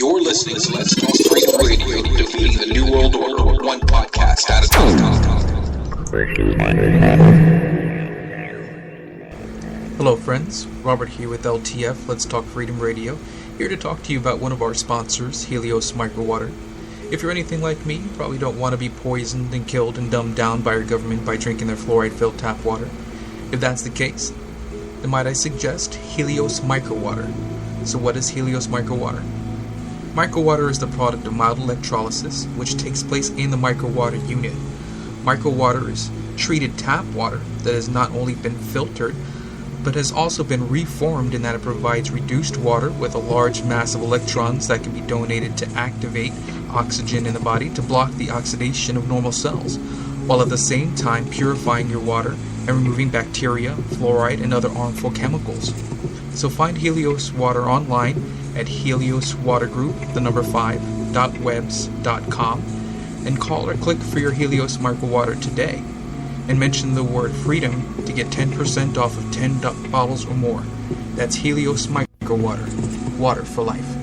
You're listening to Let's Talk Freedom Radio, defeating the New World Order, one podcast at a time. Hello friends, Robert here with LTF, Let's Talk Freedom Radio, here to talk to you about one of our sponsors, Helios Microwater. If you're anything like me, you probably don't want to be poisoned and killed and dumbed down by your government by drinking their fluoride-filled tap water. If that's the case, then might I suggest Helios Microwater. So what is Helios Microwater? Microwater is the product of mild electrolysis, which takes place in the microwater unit. Microwater is treated tap water that has not only been filtered, but has also been reformed in that it provides reduced water with a large mass of electrons that can be donated to activate oxygen in the body to block the oxidation of normal cells, while at the same time purifying your water and removing bacteria, fluoride, and other harmful chemicals. So find Helios Water online at helioswatergroup5.webs.com and call or click for your Helios Microwater today and mention the word freedom to get 10% off of 10 bottles or more. That's Helios Microwater, water for life.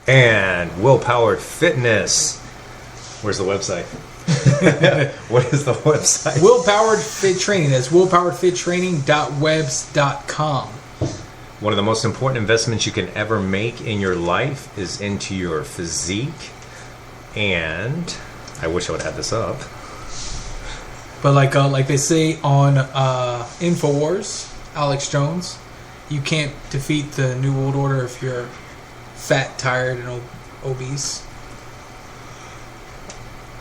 And Willpowered Fitness. Where's the website? What is the website? Willpowered Fit Training. That's willpoweredfittraining.webs.com. One of the most important investments you can ever make in your life is into your physique. And I wish I would have this up. But like they say on InfoWars, Alex Jones, you can't defeat the New World Order if you're fat, tired, and obese.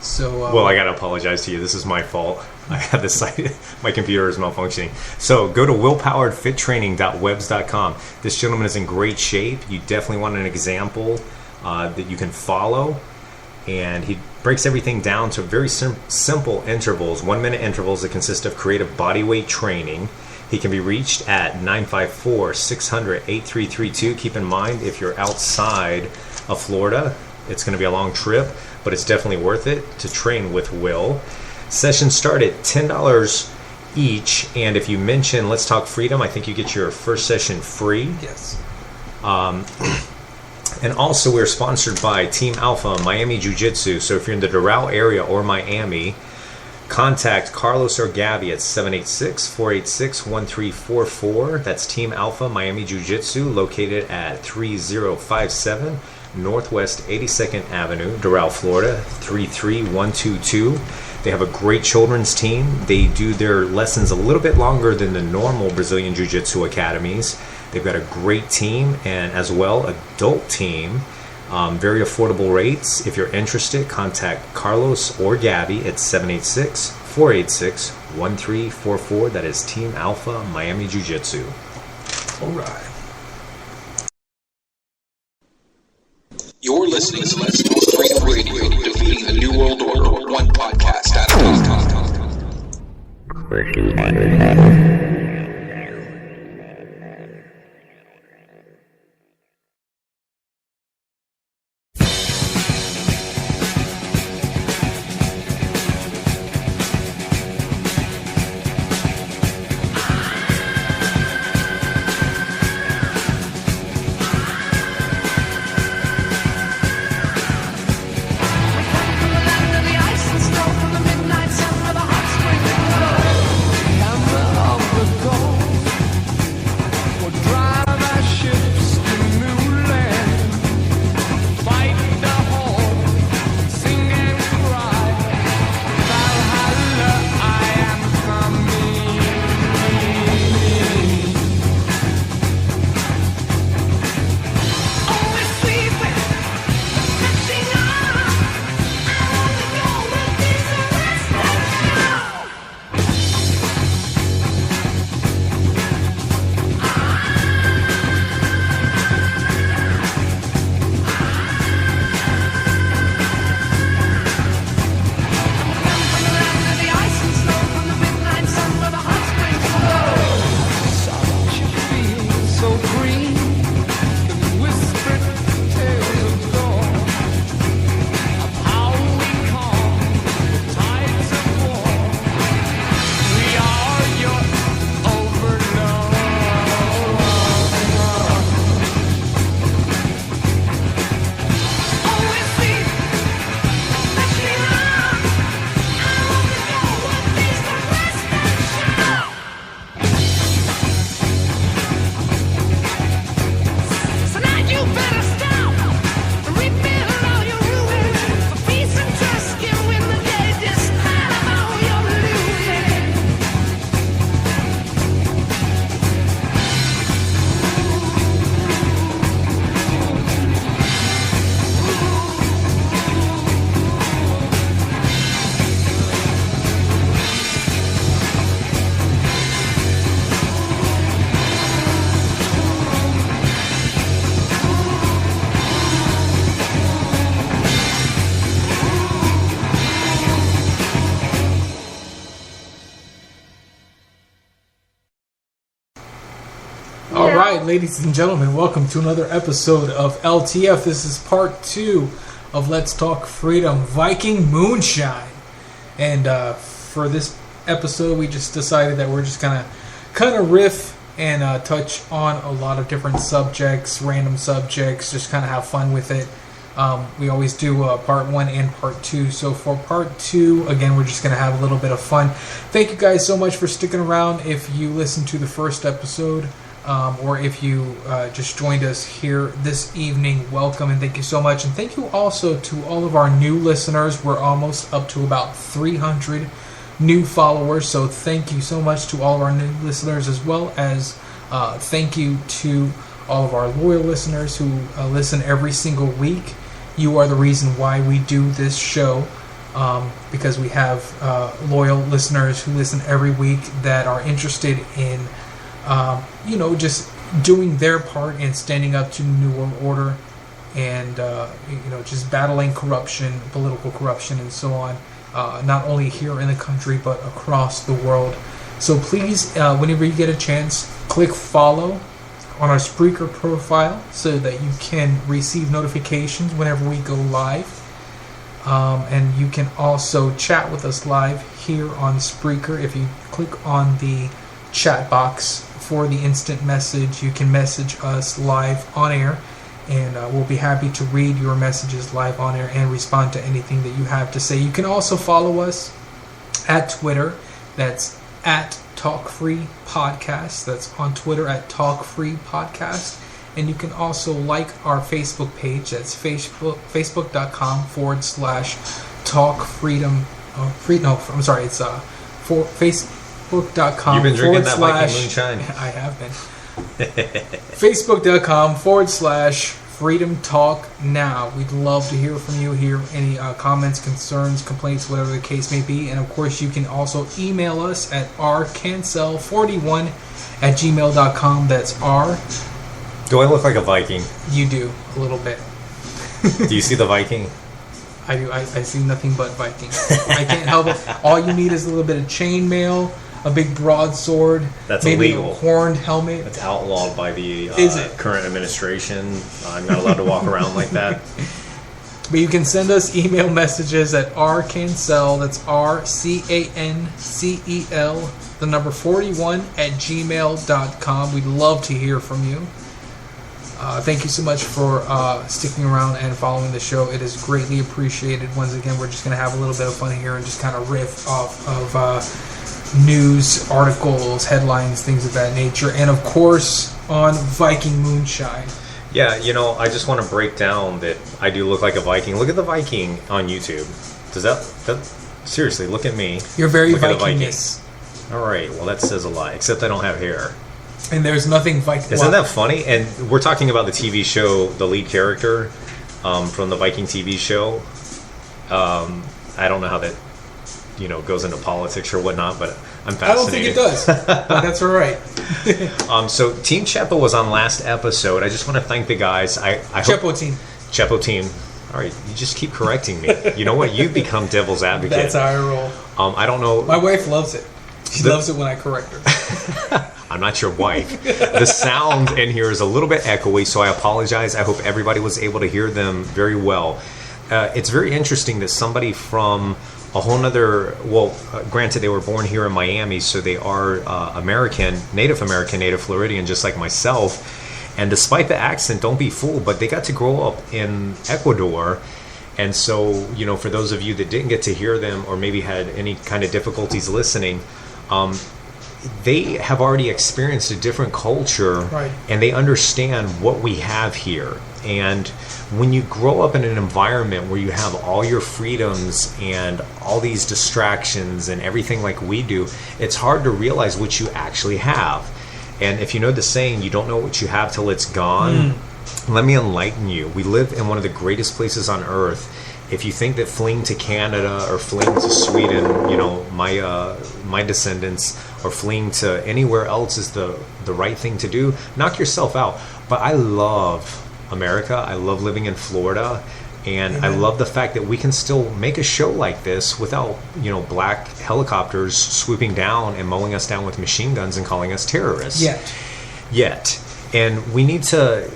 So well, I gotta apologize to you. This is my fault. I had this site. My computer is malfunctioning. So go to willpoweredfittraining.webs.com. This gentleman is in great shape. You definitely want an example that you can follow. And he breaks everything down to very simple intervals, 1-minute intervals that consist of creative bodyweight training. He can be reached at 954-600-8332. Keep in mind, if you're outside of Florida, it's going to be a long trip, but it's definitely worth it to train with Will. Sessions start at $10 each, and if you mention Let's Talk Freedom, I think you get your first session free. Yes. And also, we're sponsored by Team Alpha Miami Jiu-Jitsu. So if you're in the Doral area or Miami, contact Carlos or Gabby at 786-486-1344. That's Team Alpha Miami Jiu-Jitsu, located at 3057 Northwest 82nd Avenue, Doral, Florida, 33122. They have a great children's team. They do their lessons a little bit longer than the normal Brazilian Jiu-Jitsu academies. They've got a great team, and as well, adult team. Very affordable rates. If you're interested, contact Carlos or Gabby at 786-486-1344. That is Team Alpha Miami Jiu-Jitsu. All right. You're listening to Let's Talk Freedom Radio, defeating the New World Order, one podcast at a time. Of the All right, ladies and gentlemen, welcome to another episode of LTF. This is part 2 of Let's Talk Freedom, Viking Moonshine. And for this episode, we just decided that we're just going to kind of riff and touch on a lot of different subjects, random subjects, just kind of have fun with it. We always do part 1 and part 2. So for part 2, again, we're just going to have a little bit of fun. Thank you guys so much for sticking around. If you listened to the first episode, or if you just joined us here this evening, welcome and thank you so much. And thank you also to all of our new listeners. We're almost up to about 300 new followers. So thank you so much to all of our new listeners, as well as thank you to all of our loyal listeners who listen every single week. You are the reason why we do this show, because we have loyal listeners who listen every week that are interested in just doing their part and standing up to the New World Order and, just battling corruption, political corruption, and so on, not only here in the country, but across the world. So please, whenever you get a chance, click follow on our Spreaker profile so that you can receive notifications whenever we go live. And you can also chat with us live here on Spreaker. If you click on the chat box for the instant message, you can message us live on air, and we'll be happy to read your messages live on air and respond to anything that you have to say. You can also follow us at Twitter. That's at Talk Free Podcast. That's on Twitter at Talk Free Podcast. And you can also like our Facebook page. That's facebook.com/Talk Freedom. It's for Facebook.com. You've been drinking that Viking Moonshine. I have been. Facebook.com/Freedom Talk Now. We'd love to hear from you, hear any comments, concerns, complaints, whatever the case may be. And of course, you can also email us at rcancel41@gmail.com. That's R. Do I look like a Viking? You do, a little bit. Do you see the Viking? I do. I see nothing but Viking. I can't help it. All you need is a little bit of chainmail, a big broadsword, that's maybe illegal. a horned helmet. That's outlawed by the current administration. I'm not allowed to walk around like that. But you can send us email messages at rcancel, that's RCANCEL, the number 41@gmail.com. We'd love to hear from you. Thank you so much for sticking around and following the show. It is greatly appreciated. Once again, we're just going to have a little bit of fun here and just kind of riff off of news, articles, headlines, things of that nature. And of course, on Viking Moonshine. Yeah, I just want to break down that I do look like a Viking. Look at the Viking on YouTube. Does that seriously, look at me. You're very Viking-ness. All right, well, that says a lot, except I don't have hair. And there's nothing Viking. Isn't that funny? And we're talking about the TV show, the lead character from the Viking TV show. I don't know how that, goes into politics or whatnot, but I'm fascinated. I don't think it does, but that's all right. So Team Chepo was on last episode. I just want to thank the guys. Chepo team. All right, you just keep correcting me. You know what? You've become devil's advocate. That's how I roll. I don't know. My wife loves it. She loves it when I correct her. I'm not your wife. The sound in here is a little bit echoey, so I apologize. I hope everybody was able to hear them very well. It's very interesting that somebody from a whole nother, granted they were born here in Miami, so they are Native Floridian, just like myself. And despite the accent, don't be fooled, but they got to grow up in Ecuador. And so, for those of you that didn't get to hear them or maybe had any kind of difficulties listening, they have already experienced a different culture, right, and they understand what we have here. And when you grow up in an environment where you have all your freedoms and all these distractions and everything like we do, it's hard to realize what you actually have. And if you know the saying, you don't know what you have till it's gone, let me enlighten you. We live in one of the greatest places on earth. If you think that fleeing to Canada or fleeing to Sweden, my descendants, or fleeing to anywhere else is the right thing to do, knock yourself out. But I love America. I love living in Florida. And I love the fact that we can still make a show like this without, black helicopters swooping down and mowing us down with machine guns and calling us terrorists. Yet. And we need to,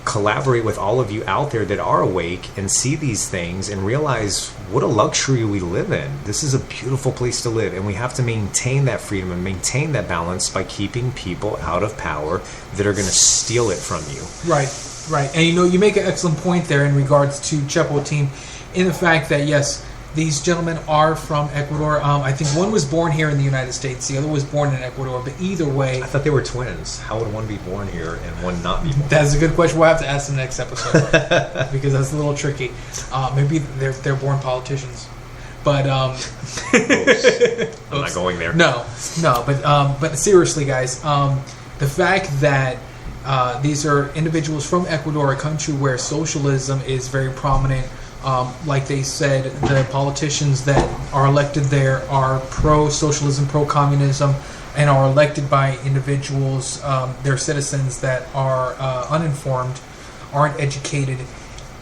collaborate with all of you out there that are awake and see these things and realize what a luxury we live in. This is a beautiful place to live, and we have to maintain that freedom and maintain that balance by keeping people out of power that are going to steal it from you. Right. And you make an excellent point there in regards to Chepo team, in the fact that yes, these gentlemen are from Ecuador. I think one was born here in the United States, the other was born in Ecuador. But either way, I thought they were twins. How would one be born here and one not be born? That's a good question. We'll have to ask them next episode because that's a little tricky. Maybe they're born politicians, but I'm not going there. No. But seriously, guys, the fact that these are individuals from Ecuador, a country where socialism is very prominent. Like they said, the politicians that are elected there are pro-socialism, pro-communism, and are elected by individuals, they're citizens that are uninformed, aren't educated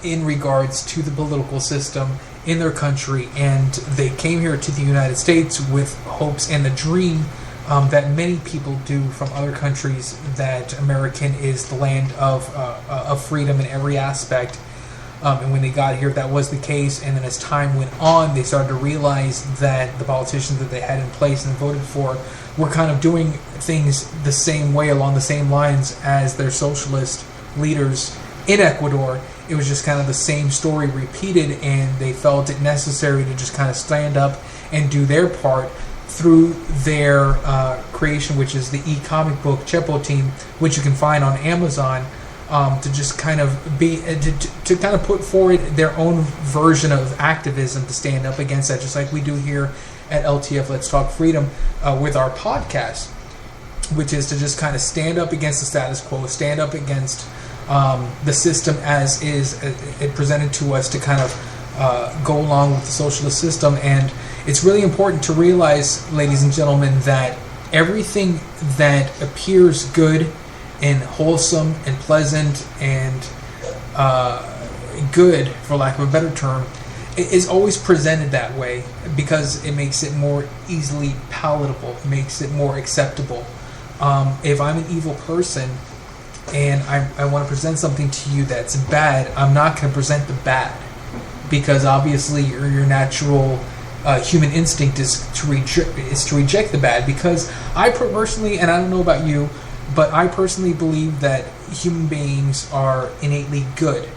in regards to the political system in their country, and they came here to the United States with hopes and the dream that many people do from other countries, that American is the land of freedom in every aspect. And when they got here, that was the case. And then as time went on, they started to realize that the politicians that they had in place and voted for were kind of doing things the same way, along the same lines as their socialist leaders in Ecuador. It was just kind of the same story repeated, and they felt it necessary to just kind of stand up and do their part through their creation, which is the e-comic book Chepo Team, which you can find on Amazon. To just kind of be to kind of put forward their own version of activism to stand up against that, just like we do here at LTF Let's Talk Freedom with our podcast, which is to just kind of stand up against the status quo, stand up against the system as is it presented to us, to kind of go along with the socialist system. And it's really important to realize, ladies and gentlemen, that everything that appears good and wholesome and pleasant and good, for lack of a better term, is always presented that way because it makes it more easily palatable, it makes it more acceptable. If I'm an evil person and I want to present something to you that's bad, I'm not going to present the bad, because obviously your natural human instinct is to reject the bad. Because I personally, and I don't know about you, but I personally believe that human beings are innately good.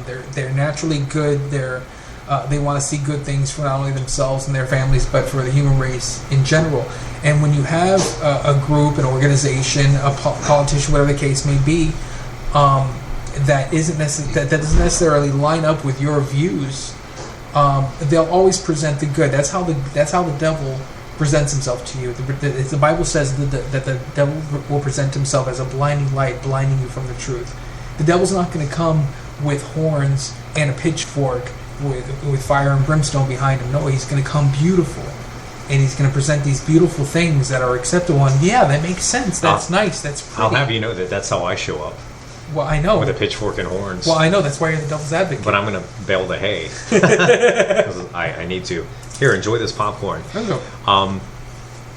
They're naturally good. They want to see good things for not only themselves and their families, but for the human race in general. And when you have a group, an organization, a politician, whatever the case may be, that doesn't necessarily line up with your views, they'll always present the good. That's how the devil presents himself to you. The Bible says that the devil will present himself as a blinding light, blinding you from the truth. The devil's not going to come with horns and a pitchfork with fire and brimstone behind him. No, he's going to come beautiful, and he's going to present these beautiful things that are acceptable. And yeah, that makes sense. That's nice. That's pretty. I'll have you know that's how I show up. Well, I know. With a pitchfork and horns. Well, I know. That's why you're the devil's advocate. But I'm going to bale the hay. 'Cause I need to. Here, enjoy this popcorn.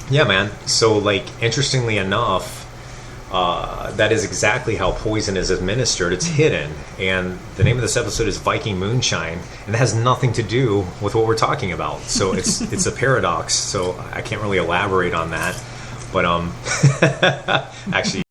Yeah, man. So, interestingly enough, that is exactly how poison is administered. It's hidden. And the name of this episode is Viking Moonshine. And it has nothing to do with what we're talking about. So, it's a paradox. So, I can't really elaborate on that. But, actually...